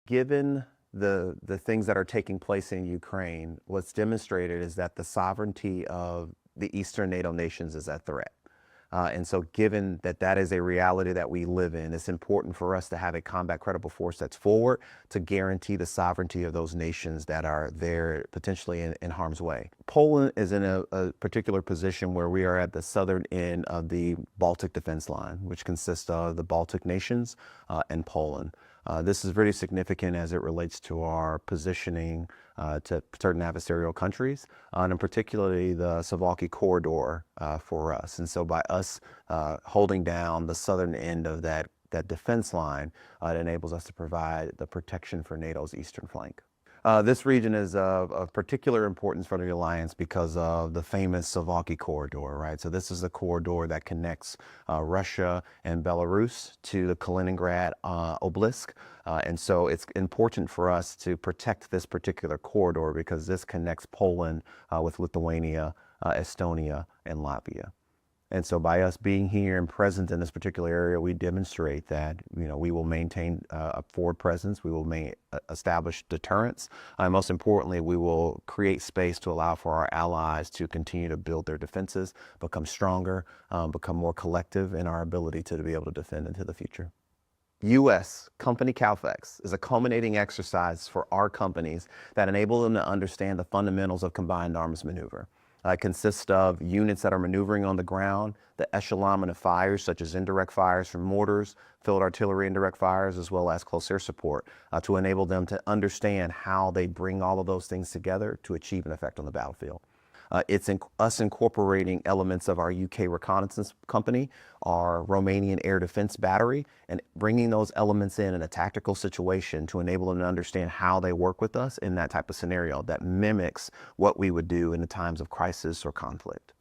Given the things that are taking place in Ukraine, what's demonstrated is that the sovereignty of the Eastern NATO nations is at threat. And so given that that is a reality that we live in, it's important for us to have a combat credible force that's forward to guarantee the sovereignty of those nations that are there potentially in harm's way. Poland is in a particular position where we are at the southern end of the Baltic defense line, which consists of the Baltic nations and Poland. This is very significant as it relates to our positioning to certain adversarial countries, and particularly the Suwałki corridor for us. And so by us holding down the southern end of that defense line, it enables us to provide the protection for NATO's eastern flank. This region is of particular importance for the alliance because of the famous Suwałki corridor, right? So this is the corridor that connects Russia and Belarus to the Kaliningrad Oblast. And so it's important for us to protect this particular corridor because this connects Poland with Lithuania, Estonia, and Latvia. And so by us being here and present in this particular area, we demonstrate that, we will maintain a forward presence, we will establish deterrence, and most importantly, we will create space to allow for our allies to continue to build their defenses, become stronger, become more collective in our ability to be able to defend into the future. U.S. company CALFEX is a culminating exercise for our companies that enable them to understand the fundamentals of combined arms maneuver. It consists of units that are maneuvering on the ground, the echelonment of fires such as indirect fires from mortars, field artillery indirect fires, as well as close air support to enable them to understand how they bring all of those things together to achieve an effect on the battlefield. It's us incorporating elements of our UK reconnaissance company, our Romanian air defense battery, and bringing those elements in a tactical situation to enable them to understand how they work with us in that type of scenario that mimics what we would do in the times of crisis or conflict.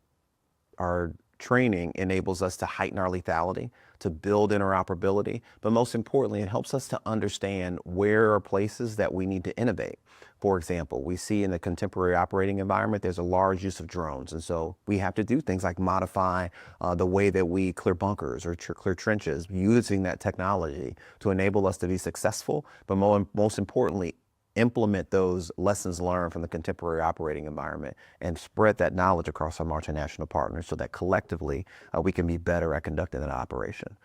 Our training enables us to heighten our lethality, to build interoperability, but most importantly, it helps us to understand where are places that we need to innovate. For example, we see in the contemporary operating environment, there's a large use of drones. And so we have to do things like modify the way that we clear bunkers or clear trenches using that technology to enable us to be successful, but most importantly, implement those lessons learned from the contemporary operating environment and spread that knowledge across our multinational partners so that collectively we can be better at conducting that operation.